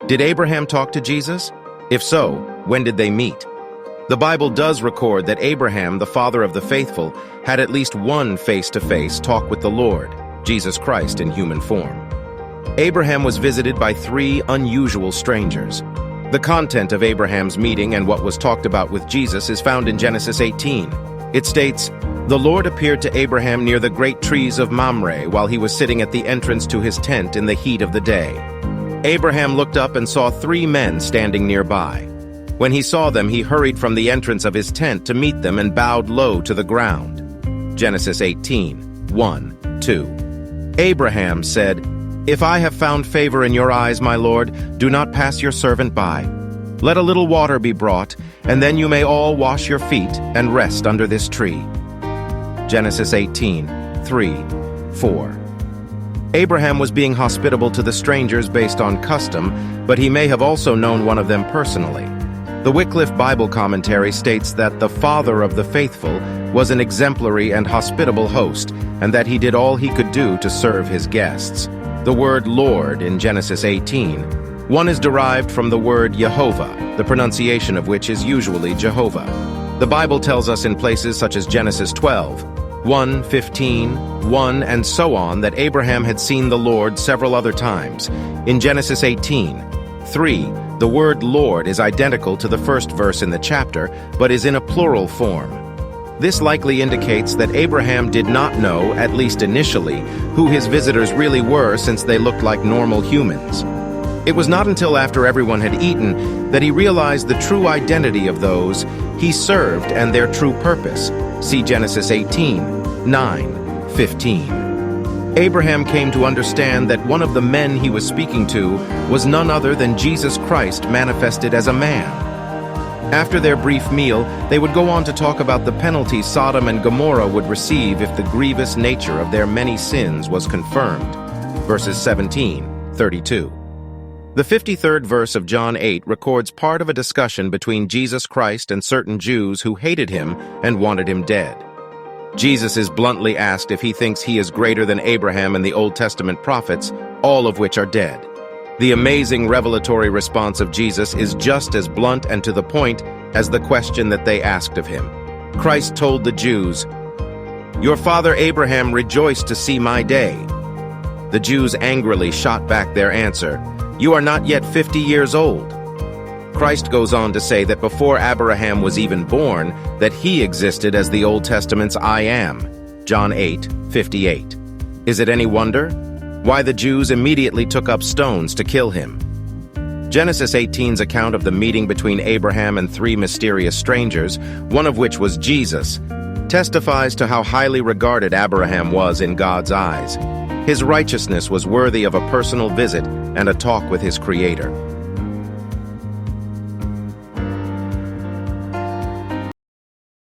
Did Abraham talk to Jesus? If so, when did they meet? The Bible does record that Abraham, the father of the faithful, had at least one face-to-face talk with the Lord, Jesus Christ in human form. Abraham was visited by three unusual strangers. The content of Abraham's meeting and what was talked about with Jesus is found in Genesis 18. It states, "The Lord appeared to Abraham near the great trees of Mamre while he was sitting at the entrance to his tent in the heat of the day. Abraham looked up and saw three men standing nearby. When he saw them, he hurried from the entrance of his tent to meet them and bowed low to the ground." Genesis 18, 1, 2. Abraham said, "If I have found favor in your eyes, my Lord, do not pass your servant by. Let a little water be brought, and then you may all wash your feet and rest under this tree." Genesis 18, 3, 4. Abraham was being hospitable to the strangers based on custom, but he may have also known one of them personally. The Wycliffe Bible Commentary states that the father of the faithful was an exemplary and hospitable host, and that he did all he could do to serve his guests. The word Lord in Genesis 18, 1 is derived from the word Yehovah, the pronunciation of which is usually Jehovah. The Bible tells us in places such as Genesis 12, 1, 15, 1, and so on that Abraham had seen the Lord several other times. In Genesis 18, 3, the word Lord is identical to the first verse in the chapter, but is in a plural form. This likely indicates that Abraham did not know, at least initially, who his visitors really were since they looked like normal humans. It was not until after everyone had eaten that he realized the true identity of those he served and their true purpose. See Genesis 18, 9, 15. Abraham came to understand that one of the men he was speaking to was none other than Jesus Christ manifested as a man. After their brief meal, they would go on to talk about the penalty Sodom and Gomorrah would receive if the grievous nature of their many sins was confirmed. Verses 17, 32. The 53rd verse of John 8 records part of a discussion between Jesus Christ and certain Jews who hated him and wanted him dead. Jesus is bluntly asked if he thinks he is greater than Abraham and the Old Testament prophets, all of which are dead. The amazing revelatory response of Jesus is just as blunt and to the point as the question that they asked of him. Christ told the Jews, "Your father Abraham rejoiced to see my day." The Jews angrily shot back their answer, "You are not yet 50 years old." Christ goes on to say that before Abraham was even born, that he existed as the Old Testament's I am. John 8, 58. Is it any wonder why the Jews immediately took up stones to kill him? Genesis 18's account of the meeting between Abraham and three mysterious strangers, one of which was Jesus, testifies to how highly regarded Abraham was in God's eyes. His righteousness was worthy of a personal visit and a talk with his Creator.